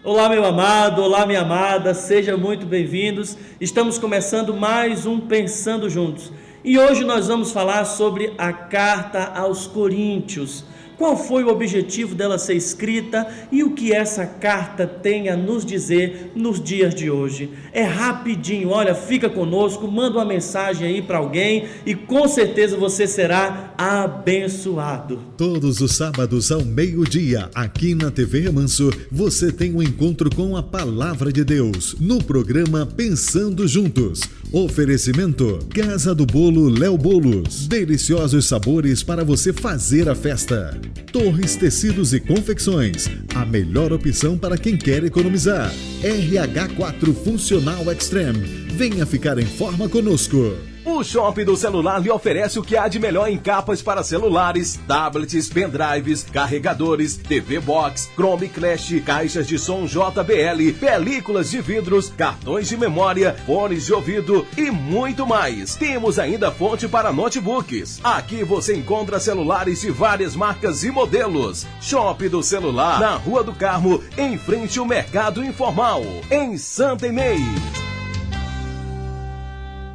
Olá, meu amado, olá, minha amada, sejam muito bem-vindos. Estamos começando mais um Pensando Juntos. E hoje nós vamos falar sobre a carta aos Coríntios. Qual foi o objetivo dela ser escrita e o que essa carta tem a nos dizer nos dias de hoje? É rapidinho, olha, fica conosco, manda uma mensagem aí para alguém e com certeza você será abençoado. Todos os sábados ao meio-dia, aqui na TV Remanso, você tem um encontro com a Palavra de Deus, no programa Pensando Juntos. Oferecimento, Casa do Bolo Léo Bolos, deliciosos sabores para você fazer a festa. Torres Tecidos e Confecções, a melhor opção para quem quer economizar. RH4 Funcional Extreme, venha ficar em forma conosco. O Shopping do Celular lhe oferece o que há de melhor em capas para celulares, tablets, pendrives, carregadores, TV Box, Chrome Clash, caixas de som JBL, películas de vidros, cartões de memória, fones de ouvido e muito mais. Temos ainda fonte para notebooks. Aqui você encontra celulares de várias marcas e modelos. Shopping do Celular, na Rua do Carmo, em frente ao Mercado Informal, em Santa Inês.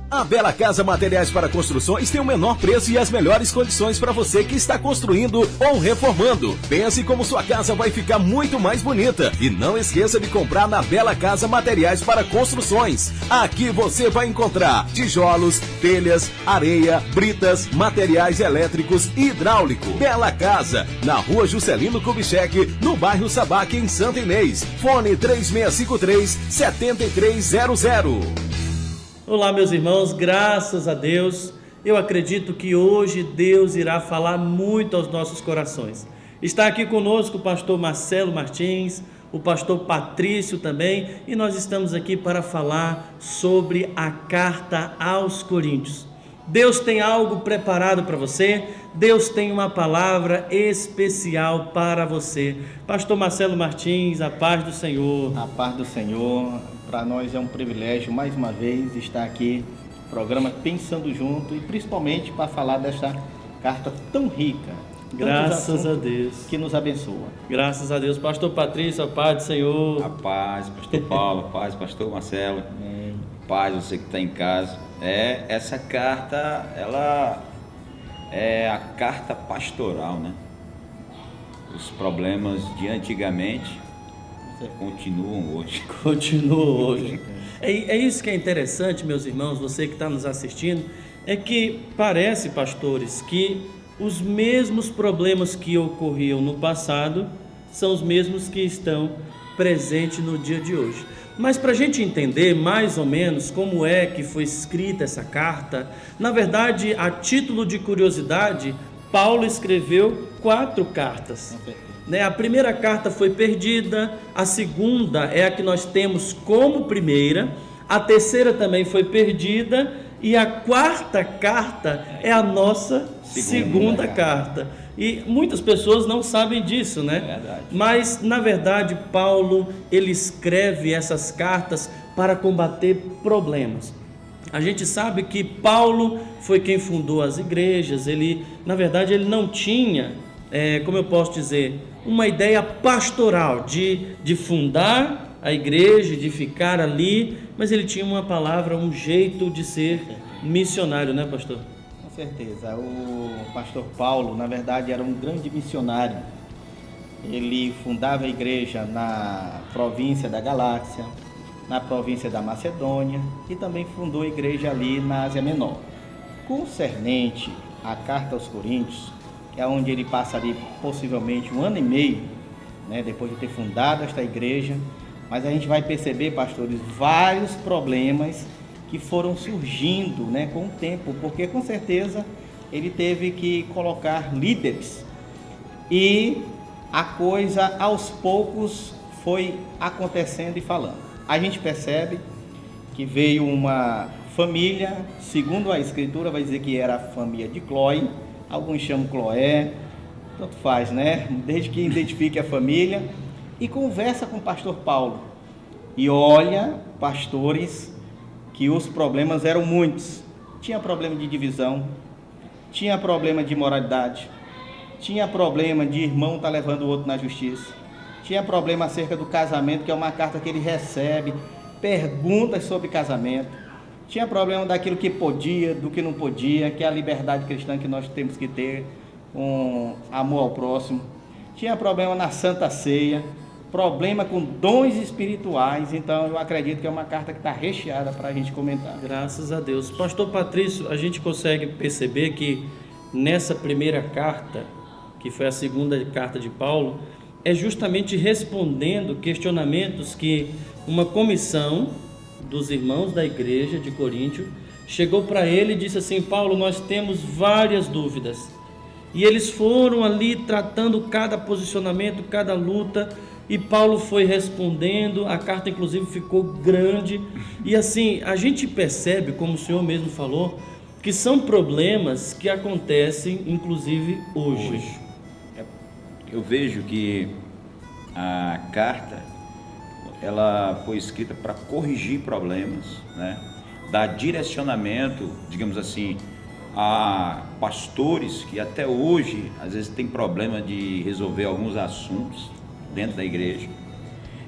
A Bela Casa Materiais para Construções tem o menor preço e as melhores condições para você que está construindo ou reformando. Pense como sua casa vai ficar muito mais bonita. E não esqueça de comprar na Bela Casa Materiais para Construções. Aqui você vai encontrar tijolos, telhas, areia, britas, materiais elétricos e hidráulico. Bela Casa, na Rua Juscelino Kubitschek, no bairro Sabac, em Santa Inês. Fone 3653-7300. Olá, meus irmãos, graças a Deus, eu acredito que hoje Deus irá falar muito aos nossos corações. Está aqui conosco o pastor Marcelo Martins, o pastor Patrício também, e nós estamos aqui para falar sobre a carta aos Coríntios. Deus tem algo preparado para você, Deus tem uma palavra especial para você. Pastor Marcelo Martins, a paz do Senhor. A paz do Senhor, para nós é um privilégio mais uma vez estar aqui no programa Pensando Junto e principalmente para falar desta carta tão rica. Graças a Deus. Que nos abençoa. Graças a Deus. Pastor Patrício, a paz do Senhor. A paz, pastor Paulo, a paz, pastor Marcelo. Amém. Paz, você que está em casa. Essa carta, ela é a carta pastoral, né? Os problemas de antigamente continuam hoje. Continuam hoje. É isso que é interessante, meus irmãos, você que está nos assistindo, é que parece, pastores, que os mesmos problemas que ocorriam no passado são os mesmos que estão presentes no dia de hoje. Mas para a gente entender mais ou menos como é que foi escrita essa carta, na verdade, a título de curiosidade, Paulo escreveu 4 cartas. A primeira carta foi perdida, a segunda é a que nós temos como primeira, a terceira também foi perdida e a quarta carta é a nossa segunda carta. E muitas pessoas não sabem disso, né? Verdade. Mas, na verdade, Paulo, ele escreve essas cartas para combater problemas. A gente sabe que Paulo foi quem fundou as igrejas, na verdade, ele não tinha, como eu posso dizer, uma ideia pastoral de fundar a igreja, de ficar ali, mas ele tinha uma palavra, um jeito de ser missionário, né, pastor? Com certeza. O pastor Paulo, na verdade, era um grande missionário. Ele fundava a igreja na província da Galácia, na província da Macedônia e também fundou a igreja ali na Ásia Menor. Concernente à carta aos Coríntios, que é onde ele passa ali possivelmente 1 ano e meio, né, depois de ter fundado esta igreja, mas a gente vai perceber, pastores, vários problemas que foram surgindo, né, com o tempo, porque com certeza ele teve que colocar líderes e a coisa aos poucos foi acontecendo e falando. A gente percebe que veio uma família, segundo a escritura vai dizer que era a família de Cloé, alguns chamam Cloé, tanto faz, né? Desde que identifique a família, e conversa com o pastor Paulo. E olha, pastores, que os problemas eram muitos. Tinha problema de divisão, tinha problema de imoralidade, tinha problema de irmão estar levando o outro na justiça, tinha problema acerca do casamento, que é uma carta que ele recebe, perguntas sobre casamento, tinha problema daquilo que podia, do que não podia, que é a liberdade cristã que nós temos que ter, com amor ao próximo, tinha problema na Santa Ceia, problema com dons espirituais. Então eu acredito que é uma carta que está recheada para a gente comentar. Graças a Deus. Pastor Patrício, a gente consegue perceber que nessa primeira carta, que foi a segunda carta de Paulo, é justamente respondendo questionamentos que uma comissão dos irmãos da igreja de Coríntio chegou para ele e disse assim: Paulo, nós temos várias dúvidas. E eles foram ali tratando cada posicionamento, cada luta, e Paulo foi respondendo. A carta inclusive ficou grande, e assim, a gente percebe, como o senhor mesmo falou, que são problemas que acontecem inclusive hoje. Eu vejo que a carta, ela foi escrita para corrigir problemas, né? Dar direcionamento, digamos assim, a pastores que até hoje às vezes tem problema de resolver alguns assuntos dentro da igreja.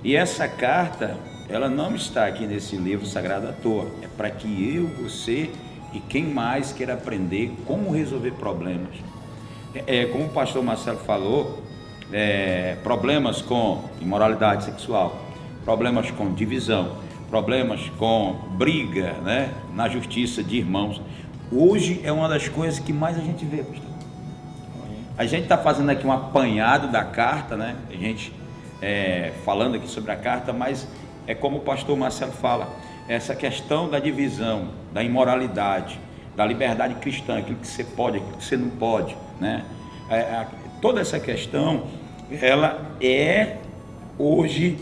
E essa carta, ela não está aqui nesse livro sagrado à toa, é para que eu, você e quem mais queira aprender como resolver problemas. Como o pastor Marcelo falou, problemas com imoralidade sexual, problemas com divisão, problemas com briga, né, na justiça de irmãos. Hoje é uma das coisas que mais a gente vê, pastor. A gente está fazendo aqui um apanhado da carta, né? A gente falando aqui sobre a carta, mas é como o pastor Marcelo fala, essa questão da divisão, da imoralidade, da liberdade cristã, aquilo que você pode, aquilo que você não pode, né? Toda essa questão, ela é hoje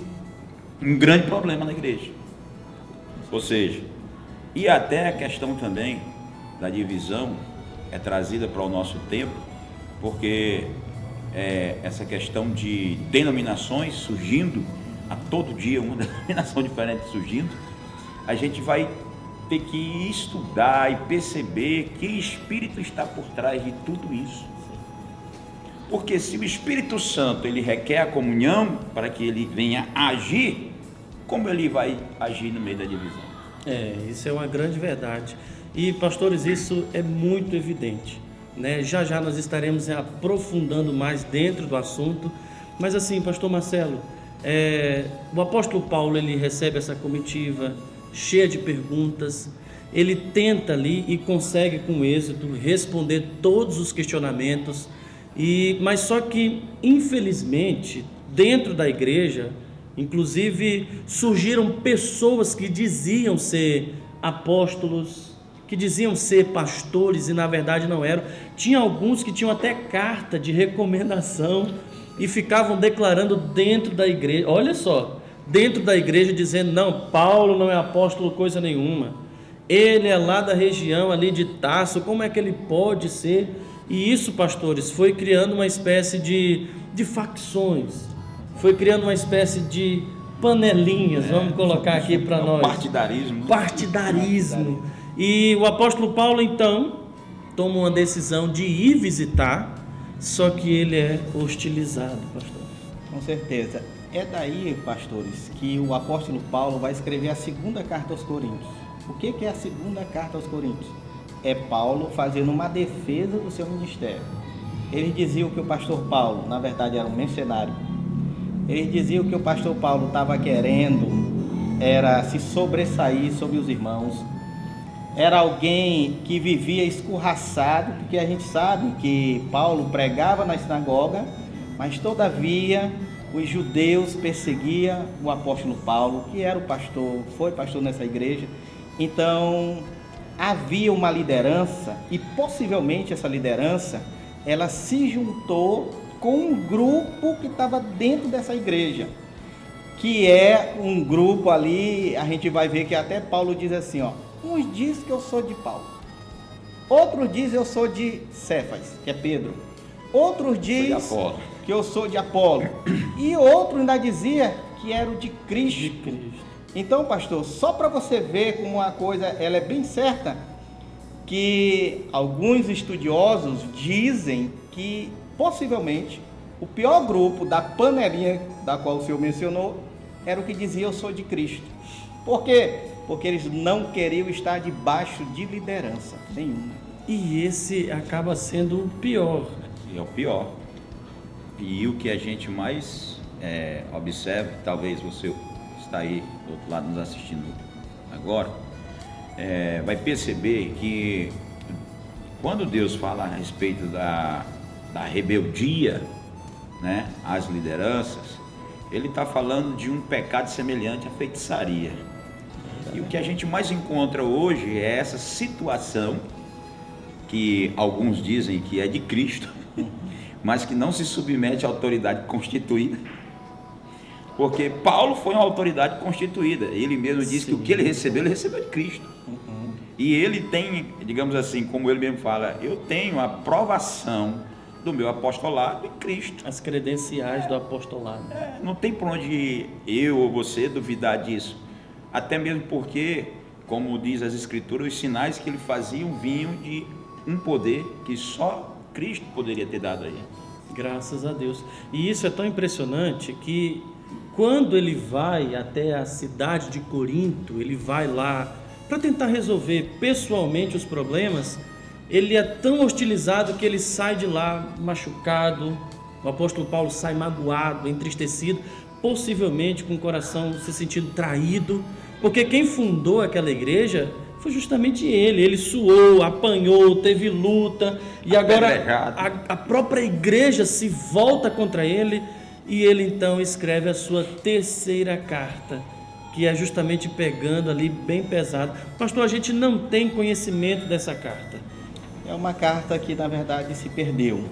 um grande problema na igreja. Ou seja, e até a questão também da divisão é trazida para o nosso tempo, porque essa questão de denominações surgindo, a todo dia uma denominação diferente surgindo, a gente vai ter que estudar e perceber que espírito está por trás de tudo isso. Porque se o Espírito Santo ele requer a comunhão para que ele venha agir, como ele vai agir no meio da divisão? Isso é uma grande verdade. E pastores, isso é muito evidente, né? Já já nós estaremos aprofundando mais dentro do assunto. Mas assim, pastor Marcelo, o apóstolo Paulo, ele recebe essa comitiva cheia de perguntas, ele tenta ali e consegue com êxito responder todos os questionamentos, mas só que infelizmente dentro da igreja, inclusive surgiram pessoas que diziam ser apóstolos, que diziam ser pastores e na verdade não eram. Tinha alguns que tinham até carta de recomendação e ficavam declarando dentro da igreja, olha só, dentro da igreja dizendo: não, Paulo não é apóstolo coisa nenhuma, ele é lá da região ali de Tarso, como é que ele pode ser? E isso, pastores, foi criando uma espécie de facções, foi criando uma espécie de panelinhas, vamos colocar aqui para nós. Partidarismo. E o apóstolo Paulo, então, toma uma decisão de ir visitar, só que ele é hostilizado, pastor. Com certeza. É daí, pastores, que o apóstolo Paulo vai escrever a segunda carta aos Coríntios. O que é a segunda carta aos Coríntios? É Paulo fazendo uma defesa do seu ministério. Ele dizia que o pastor Paulo, na verdade, era um mercenário. Ele dizia que o pastor Paulo estava querendo era se sobressair sobre os irmãos. Era alguém que vivia escorraçado, porque a gente sabe que Paulo pregava na sinagoga, mas todavia os judeus perseguiam o apóstolo Paulo, que era o pastor, foi pastor nessa igreja. Então havia uma liderança, e possivelmente essa liderança ela se juntou com um grupo que estava dentro dessa igreja, que é um grupo ali, a gente vai ver que até Paulo diz assim, uns dizem que eu sou de Paulo, outros dizem eu sou de Cefas, que é Pedro, outros dizem que eu sou de Apolo, e outro ainda dizia que era o de Cristo. Então, pastor, só para você ver como uma coisa ela é bem certa, que alguns estudiosos dizem que possivelmente o pior grupo da panelinha da qual o senhor mencionou, era o que dizia: eu sou de Cristo. Por quê? Porque eles não queriam estar debaixo de liderança nenhuma. E esse acaba sendo o pior. E é o pior. E o que a gente mais observa, talvez você está aí do outro lado nos assistindo agora, vai perceber que quando Deus fala a respeito da rebeldia, né, às lideranças, Ele está falando de um pecado semelhante à feitiçaria. E o que a gente mais encontra hoje é essa situação que alguns dizem que é de Cristo, mas que não se submete à autoridade constituída. Porque Paulo foi uma autoridade constituída. Ele mesmo disse que o que ele recebeu de Cristo. E ele tem, digamos assim, como ele mesmo fala, eu tenho a aprovação do meu apostolado em Cristo. As credenciais do apostolado. Não tem por onde eu ou você duvidar disso. Até mesmo porque, como diz as Escrituras, os sinais que ele fazia vinham de um poder que só Cristo poderia ter dado a ele. Graças a Deus. E isso é tão impressionante que quando ele vai até a cidade de Corinto, ele vai lá para tentar resolver pessoalmente os problemas, ele é tão hostilizado que ele sai de lá machucado. O apóstolo Paulo sai magoado, entristecido, possivelmente com o coração se sentindo traído, porque quem fundou aquela igreja foi justamente ele. Ele suou, apanhou, teve luta, e agora a própria igreja se volta contra ele, e ele então escreve a sua terceira carta, que é justamente pegando ali bem pesado. Pastor, a gente não tem conhecimento dessa carta. É uma carta que na verdade se perdeu.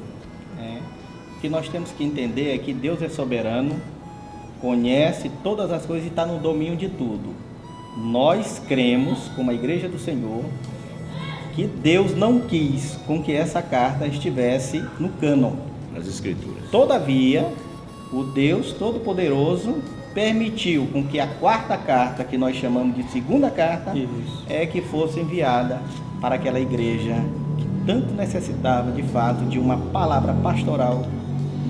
O que nós temos que entender é que Deus é soberano, conhece todas as coisas e está no domínio de tudo. Nós cremos, como a igreja do Senhor, que Deus não quis com que essa carta estivesse no cânon das Escrituras. Todavia, o Deus Todo-Poderoso permitiu com que a quarta carta, que nós chamamos de segunda carta, que fosse enviada para aquela igreja que tanto necessitava, de fato, de uma palavra pastoral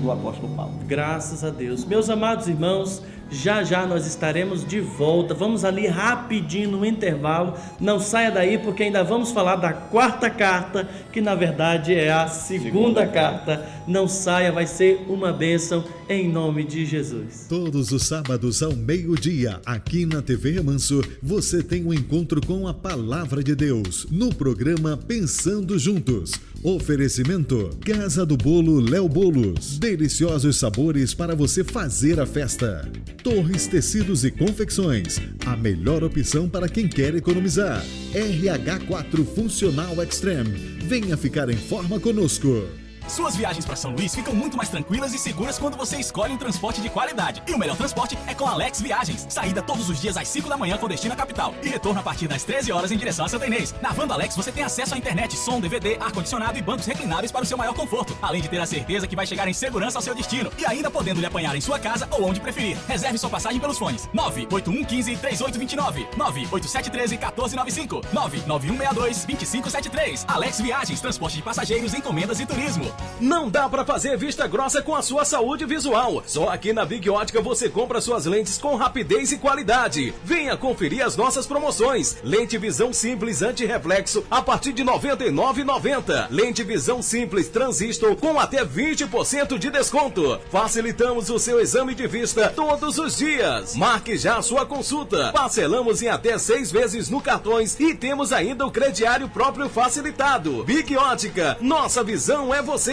do apóstolo Paulo. Graças a Deus. Meus amados irmãos, já já nós estaremos de volta. Vamos ali rapidinho no intervalo. Não saia daí, porque ainda vamos falar da quarta carta, que na verdade é a segunda carta. Não saia, vai ser uma bênção em nome de Jesus. Todos os sábados ao meio-dia, aqui na TV Remanso, você tem um encontro com a Palavra de Deus, no programa Pensando Juntos. Oferecimento: Casa do Bolo Léo Bolos. Deliciosos sabores para você fazer a festa. Torres Tecidos e Confecções, a melhor opção para quem quer economizar. RH4 Funcional Extreme. Venha ficar em forma conosco. Suas viagens para São Luís ficam muito mais tranquilas e seguras quando você escolhe um transporte de qualidade. E o melhor transporte é com a Alex Viagens. Saída todos os dias às 5 da manhã com destino à capital. E retorno a partir das 13 horas em direção a Santa Inês. Na van da Alex você tem acesso à internet, som, DVD, ar-condicionado e bancos reclináveis para o seu maior conforto. Além de ter a certeza que vai chegar em segurança ao seu destino. E ainda podendo lhe apanhar em sua casa ou onde preferir. Reserve sua passagem pelos fones 98115-3829, 98713-1495, 99162-2573. Alex Viagens, transporte de passageiros, encomendas e turismo. Não dá pra fazer vista grossa com a sua saúde visual. Só aqui na Big Ótica você compra suas lentes com rapidez e qualidade. Venha conferir as nossas promoções. Lente visão simples anti-reflexo a partir de R$ 99,90. Lente visão simples transistor com até 20% de desconto. Facilitamos o seu exame de vista todos os dias. Marque já a sua consulta. Parcelamos em até 6 vezes no cartões e temos ainda o crediário próprio facilitado. Big Ótica, nossa visão é você.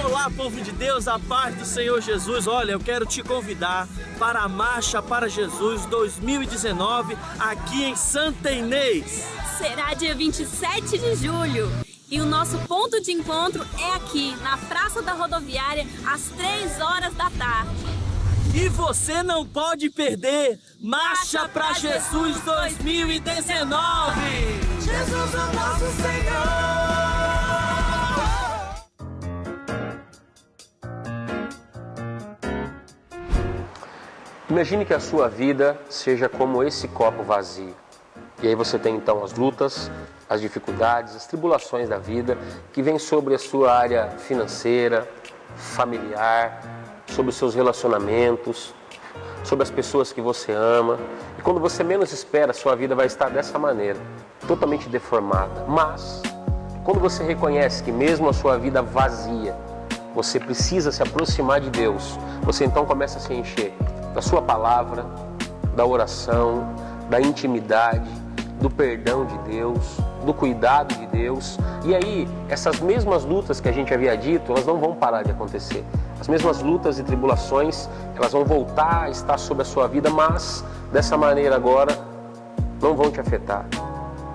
Olá, povo de Deus, a paz do Senhor Jesus. Olha, eu quero te convidar para a Marcha para Jesus 2019 aqui em Santa Inês. Será dia 27 de julho. E o nosso ponto de encontro é aqui, na Praça da Rodoviária, às 3 horas da tarde. E você não pode perder Marcha para Jesus 2019. Jesus é o nosso Senhor. Imagine que a sua vida seja como esse copo vazio. E aí você tem então as lutas, as dificuldades, as tribulações da vida que vêm sobre a sua área financeira, familiar, sobre os seus relacionamentos, sobre as pessoas que você ama. E quando você menos espera, sua vida vai estar dessa maneira, totalmente deformada. Mas, quando você reconhece que mesmo a sua vida vazia, você precisa se aproximar de Deus, você então começa a se encher da sua palavra, da oração, da intimidade, do perdão de Deus, do cuidado de Deus. E aí, essas mesmas lutas que a gente havia dito, elas não vão parar de acontecer. As mesmas lutas e tribulações, elas vão voltar a estar sobre a sua vida, mas dessa maneira agora não vão te afetar,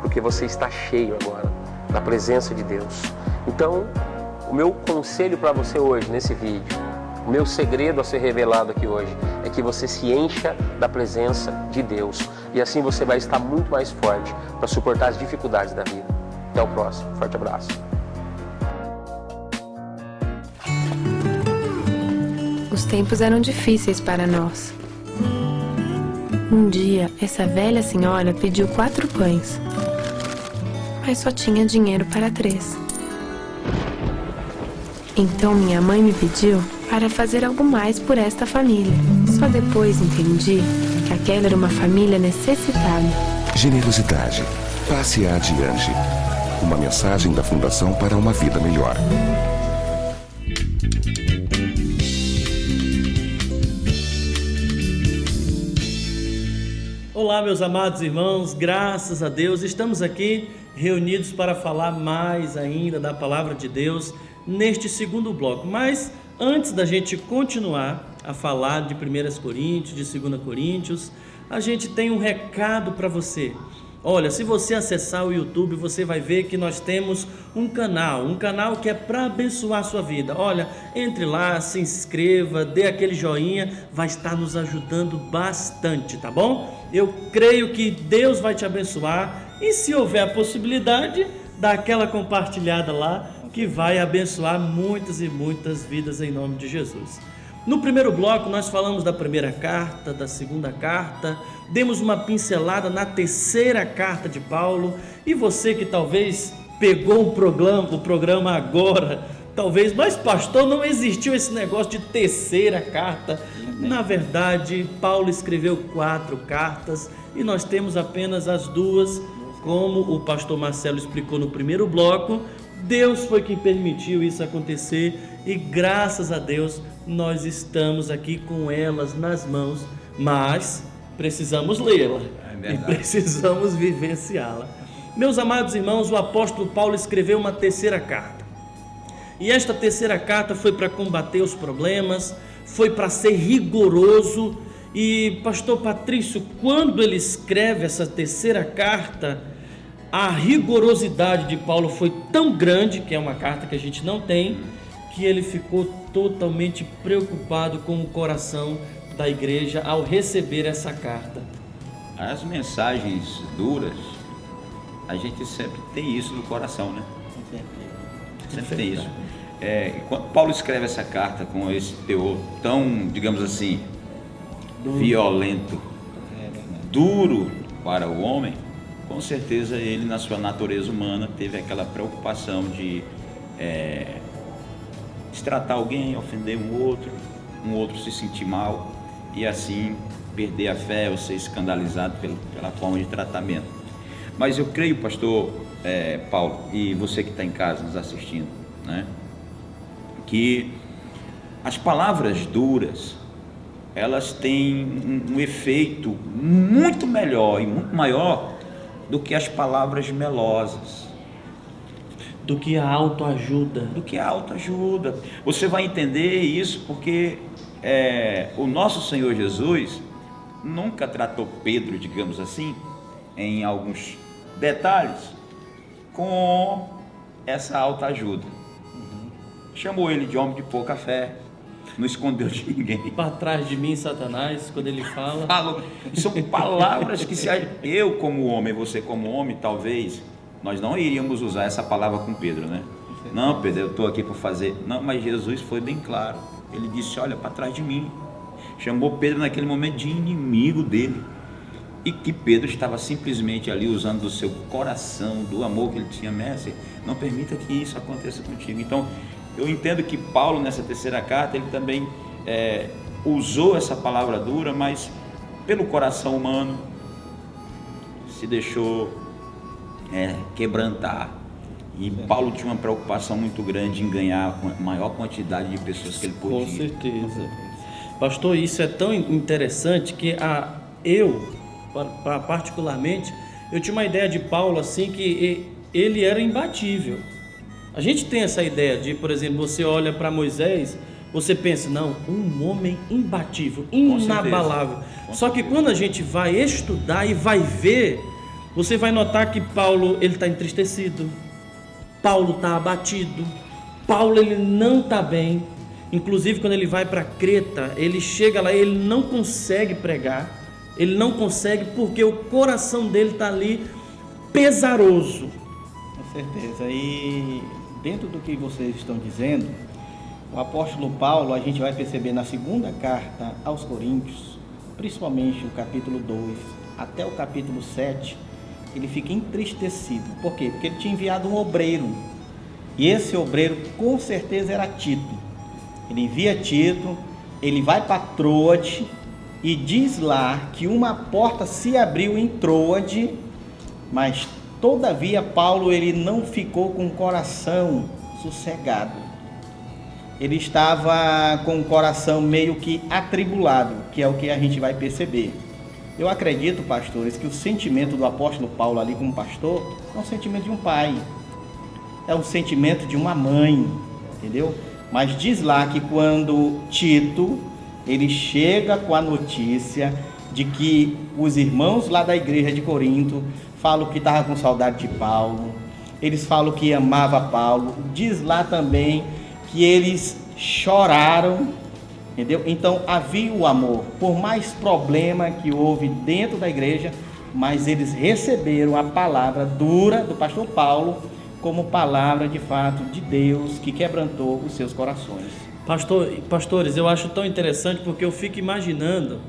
porque você está cheio agora da presença de Deus. Então, o meu conselho para você hoje, nesse vídeo, o meu segredo a ser revelado aqui hoje, é que você se encha da presença de Deus. E assim você vai estar muito mais forte para suportar as dificuldades da vida. Até o próximo. Forte abraço. Os tempos eram difíceis para nós. Um dia, essa velha senhora pediu 4 pães, mas só tinha dinheiro para 3. Então minha mãe me pediu para fazer algo mais por esta família. Só depois entendi que aquela era uma família necessitada. Generosidade. Passe adiante. Uma mensagem da Fundação para uma Vida Melhor. Olá, meus amados irmãos, graças a Deus, estamos aqui reunidos para falar mais ainda da Palavra de Deus neste segundo bloco. Mas antes da gente continuar a falar de 1 Coríntios, de 2 Coríntios, a gente tem um recado para você. Olha, se você acessar o YouTube, você vai ver que nós temos um canal que é para abençoar a sua vida. Olha, entre lá, se inscreva, dê aquele joinha, vai estar nos ajudando bastante, tá bom? Eu creio que Deus vai te abençoar e se houver a possibilidade, dá aquela compartilhada lá que vai abençoar muitas e muitas vidas em nome de Jesus. No primeiro bloco nós falamos da primeira carta, da segunda carta, demos uma pincelada na terceira carta de Paulo, e você que talvez pegou o programa agora, talvez, mas pastor, não existiu esse negócio de terceira carta. Na verdade, Paulo escreveu 4 cartas e nós temos apenas as 2, como o pastor Marcelo explicou no primeiro bloco. Deus foi quem permitiu isso acontecer e graças a Deus nós estamos aqui com elas nas mãos, mas precisamos lê-la e precisamos vivenciá-la. Meus amados irmãos, o apóstolo Paulo escreveu uma terceira carta e esta terceira carta foi para combater os problemas, foi para ser rigoroso. E pastor Patrício, quando ele escreve essa terceira carta, a rigorosidade de Paulo foi tão grande, que é uma carta que a gente não tem, que ele ficou totalmente preocupado com o coração da igreja ao receber essa carta. As mensagens duras, a gente sempre tem isso no coração, né? Sempre tem isso. Quando Paulo escreve essa carta com esse teor tão, digamos assim, violento, duro para o homem, com certeza ele, na sua natureza humana, teve aquela preocupação de destratar alguém, ofender um outro se sentir mal e assim perder a fé ou ser escandalizado pela forma de tratamento. Mas eu creio, pastor Paulo, e você que está em casa nos assistindo, né, que as palavras duras, elas têm um efeito muito melhor e muito maior do que as palavras melosas, do que a autoajuda. Você vai entender isso porque o nosso Senhor Jesus nunca tratou Pedro, digamos assim, em alguns detalhes, com essa autoajuda. Chamou ele de homem de pouca fé, não escondeu de ninguém. Para trás de mim, Satanás, quando ele fala. São palavras que eu como homem, você como homem, talvez, nós não iríamos usar essa palavra com Pedro, né? Não, Pedro, eu estou aqui para fazer. Não, mas Jesus foi bem claro. Ele disse, olha, para trás de mim. Chamou Pedro naquele momento de inimigo dele. E que Pedro estava simplesmente ali usando do seu coração, do amor que ele tinha. Mestre, não permita que isso aconteça contigo. Então, eu entendo que Paulo, nessa terceira carta, ele também usou essa palavra dura, mas pelo coração humano se deixou quebrantar. E Paulo tinha uma preocupação muito grande em ganhar a maior quantidade de pessoas que ele podia. Com certeza. Pastor, isso é tão interessante que eu, particularmente, eu tinha uma ideia de Paulo assim, que ele era imbatível. A gente tem essa ideia de, por exemplo, você olha para Moisés, você pensa, não, um homem imbatível, inabalável. Só que quando a gente vai estudar e vai ver, você vai notar que Paulo, ele está entristecido, Paulo está abatido, Paulo ele não está bem. Inclusive quando ele vai para Creta, ele chega lá, ele não consegue pregar, ele não consegue porque o coração dele está ali pesaroso. Com certeza. E dentro do que vocês estão dizendo, o apóstolo Paulo, a gente vai perceber na segunda carta aos Coríntios, principalmente o capítulo 2 até o capítulo 7, ele fica entristecido. Por quê? Porque ele tinha enviado um obreiro, e esse obreiro com certeza era Tito. Ele envia Tito, ele vai para Troade e diz lá que uma porta se abriu em Troade, mas todavia Paulo ele não ficou com o coração sossegado. Ele estava com o coração meio que atribulado, que é o que a gente vai perceber. Eu acredito, pastores, que o sentimento do apóstolo Paulo ali como pastor é um sentimento de um pai, é um sentimento de uma mãe, entendeu? Mas diz lá que quando Tito, ele chega com a notícia de que os irmãos lá da igreja de Corinto falam que estavam com saudade de Paulo, eles falam que amava Paulo, diz lá também que eles choraram, entendeu? Então havia o amor, por mais problema que houve dentro da igreja, mas eles receberam a palavra dura do pastor Paulo como palavra de fato de Deus que quebrantou os seus corações. Pastores, eu acho tão interessante porque eu fico imaginando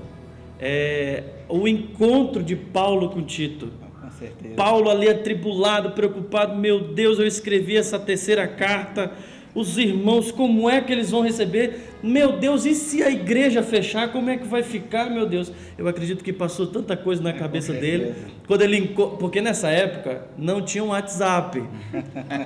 o encontro de Paulo com Tito. Com certeza. Paulo ali atribulado, preocupado, meu Deus, eu escrevi essa terceira carta, os irmãos, como é que eles vão receber? Meu Deus, e se a igreja fechar, como é que vai ficar, meu Deus? Eu acredito que passou tanta coisa na cabeça dele, quando porque nessa época não tinha um WhatsApp.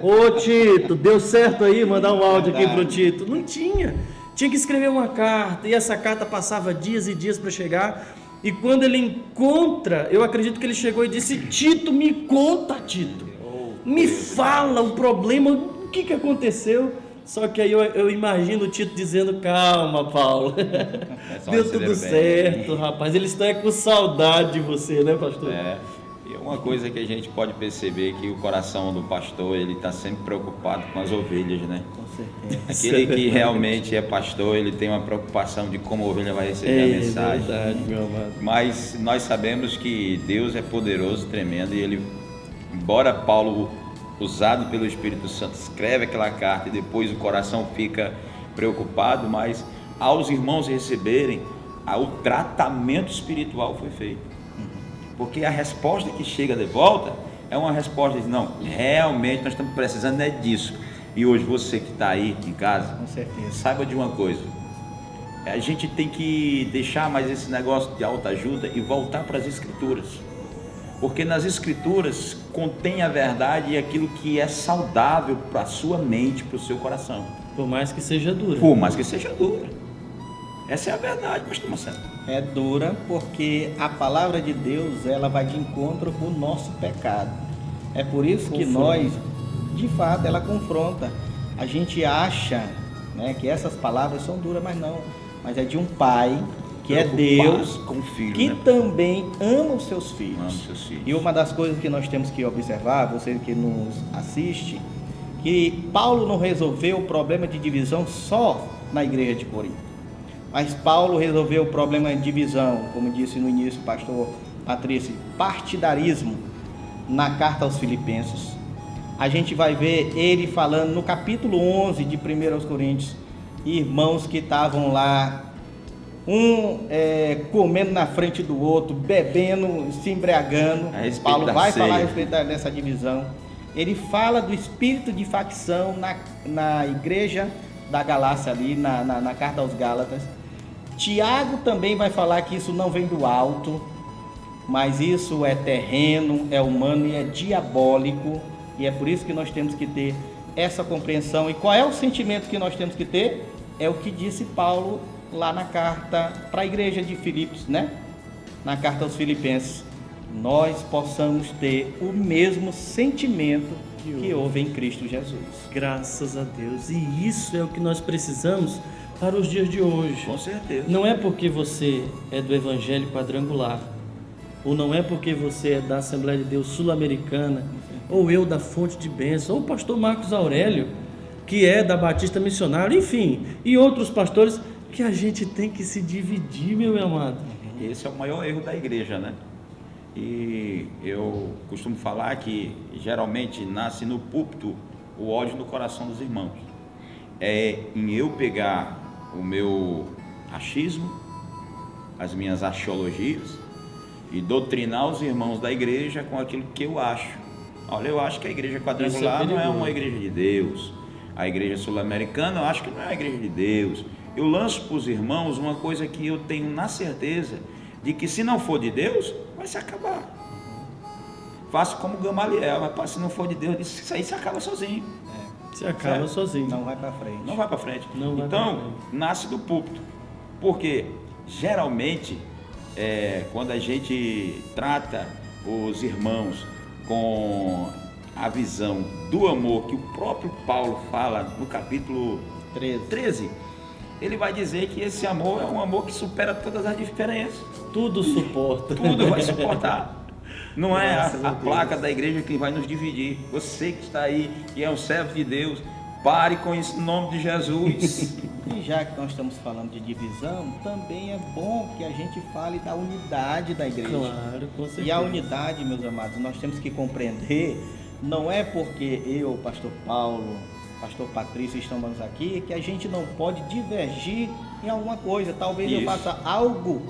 Ô Tito, deu certo aí mandar um áudio aqui pro Tito? Não tinha. Tinha que escrever uma carta, e essa carta passava dias e dias para chegar, e quando ele encontra, eu acredito que ele chegou e disse, Tito, me conta, Tito, me fala o problema, o que aconteceu? Só que aí eu imagino o Tito dizendo, calma, Paulo, deu tudo certo, rapaz, eles estão com saudade de você, né, pastor? E uma coisa que a gente pode perceber que o coração do pastor, ele está sempre preocupado com as ovelhas, né? Com certeza. Aquele que realmente é pastor, ele tem uma preocupação de como a ovelha vai receber a mensagem. É verdade, meu amado. Mas nós sabemos que Deus é poderoso, tremendo, e ele, embora Paulo, usado pelo Espírito Santo, escreve aquela carta e depois o coração fica preocupado, mas aos irmãos receberem, o tratamento espiritual foi feito. Porque a resposta que chega de volta é uma resposta de não, realmente nós estamos precisando disso. E hoje você que está aí em casa, com certeza, saiba de uma coisa, a gente tem que deixar mais esse negócio de autoajuda e voltar para as Escrituras. Porque nas Escrituras contém a verdade e aquilo que é saudável para a sua mente, para o seu coração. Por mais que seja dura. Por mais que seja dura. Essa é a verdade, pastor Marcelo. É dura porque a palavra de Deus, ela vai de encontro com o nosso pecado. É por isso que nós, de fato, ela confronta. A gente acha, né, que essas palavras são duras, mas não. Mas é de um pai que é Deus, com o filho, que né? também ama os seus filhos. Ama os seus filhos. E uma das coisas que nós temos que observar, você que nos assiste, que Paulo não resolveu o problema de divisão só na igreja de Corinto. Mas Paulo resolveu o problema de divisão, como disse no início o pastor Patrício, partidarismo, na carta aos Filipenses. A gente vai ver ele falando no capítulo 11 de 1 aos Coríntios, irmãos que estavam lá, comendo na frente do outro, bebendo, se embriagando. Paulo vai falar a respeito dessa divisão. Ele fala do espírito de facção na igreja da Galácia ali, na carta aos Gálatas. Tiago também vai falar que isso não vem do alto, mas isso é terreno, é humano e é diabólico, e é por isso que nós temos que ter essa compreensão. E qual é o sentimento que nós temos que ter? É o que disse Paulo lá na carta para a igreja de Filipos, né? Na carta aos Filipenses. Nós possamos ter o mesmo sentimento que houve em Cristo Jesus. Graças a Deus. E isso é o que nós precisamos para os dias de hoje. Com certeza. Não é porque você é do Evangelho Quadrangular, ou não é porque você é da Assembleia de Deus Sul-Americana, ou eu da Fonte de Bênção, ou o pastor Marcos Aurélio, que é da Batista Missionária, enfim, e outros pastores, que a gente tem que se dividir, meu amado. Esse é o maior erro da igreja, né? E eu costumo falar que geralmente nasce no púlpito o ódio no coração dos irmãos. É em eu pegar o meu achismo, as minhas axiologias, e doutrinar os irmãos da igreja com aquilo que eu acho. Olha, eu acho que a igreja quadrangular não é uma igreja de Deus. A igreja sul-americana eu acho que não é uma igreja de Deus. Eu lanço para os irmãos uma coisa que eu tenho na certeza de que se não for de Deus, vai se acabar. Faço como Gamaliel, mas se não for de Deus, isso aí se acaba sozinho. Se acaba sozinho. Não vai para frente. Não vai para frente. Não vai então, pra frente. nasce do púlpito. Porque, geralmente, quando a gente trata os irmãos com a visão do amor que o próprio Paulo fala no capítulo 13, ele vai dizer que esse amor é um amor que supera todas as diferenças. Tudo suporta. Tudo vai suportar. Não é a placa da igreja que vai nos dividir. Você que está aí, que é um servo de Deus, pare com isso em nome de Jesus. E já que nós estamos falando de divisão, também é bom que a gente fale da unidade da igreja. Claro, com certeza. E a unidade, meus amados, nós temos que compreender, não é porque eu, pastor Paulo, pastor Patrício estamos aqui, que a gente não pode divergir em alguma coisa. Talvez eu faça algo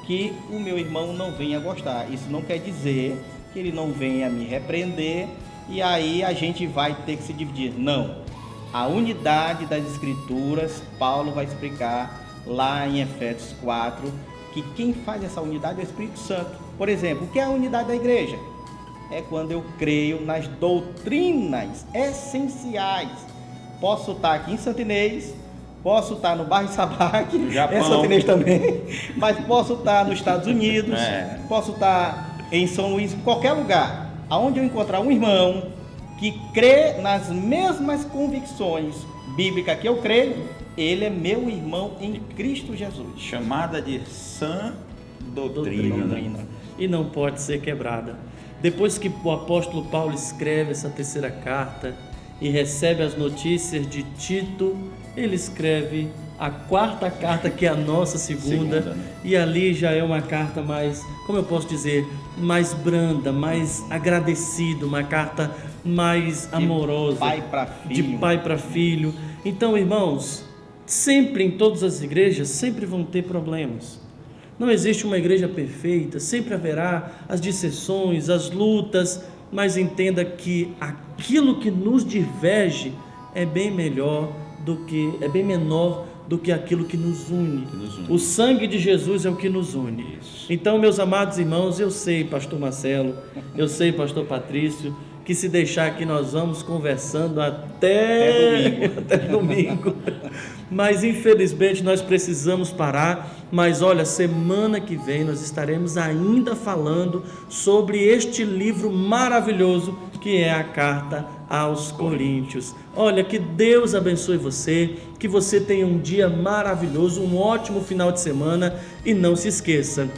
que o meu irmão não venha gostar. Isso não quer dizer que ele não venha me repreender e aí a gente vai ter que se dividir. Não. A unidade das Escrituras, Paulo vai explicar lá em Efésios 4, que quem faz essa unidade é o Espírito Santo. Por exemplo, o que é a unidade da igreja? É quando eu creio nas doutrinas essenciais. Posso estar aqui em Santo Inês, posso estar no bairro Sabac, é Santo Inês também, mas posso estar nos Estados Unidos, posso estar em São Luís, em qualquer lugar, aonde eu encontrar um irmão que crê nas mesmas convicções bíblicas que eu creio, ele é meu irmão em Cristo Jesus. Chamada de sã doutrina. E não pode ser quebrada. Depois que o apóstolo Paulo escreve essa terceira carta e recebe as notícias de Tito, ele escreve a quarta carta, que é a nossa segunda, e ali já é uma carta mais, como eu posso dizer, mais branda, mais agradecida, uma carta mais amorosa, de pai para filho. Então, irmãos, sempre em todas as igrejas, sempre vão ter problemas. Não existe uma igreja perfeita, sempre haverá as dissensões, as lutas, mas entenda que aquilo que nos diverge é bem menor do que aquilo que nos une. O sangue de Jesus é o que nos une. Então, meus amados irmãos, eu sei, pastor Marcelo, eu sei, pastor Patrício, que se deixar aqui nós vamos conversando até domingo. Mas infelizmente nós precisamos parar. Mas olha, semana que vem nós estaremos ainda falando sobre este livro maravilhoso que é a carta aos Coríntios. Olha, que Deus abençoe você, que você tenha um dia maravilhoso, um ótimo final de semana, e não se esqueça,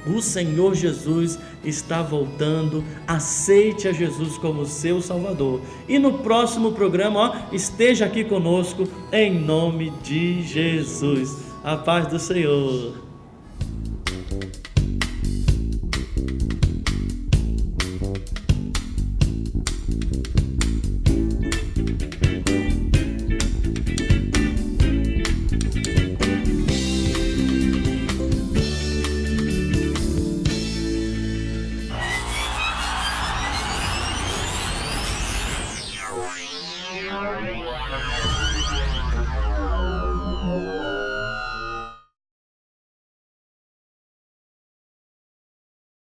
o Senhor Jesus está voltando. Aceite a Jesus como seu Salvador. E no próximo programa, esteja aqui conosco em nome de Jesus. A paz do Senhor.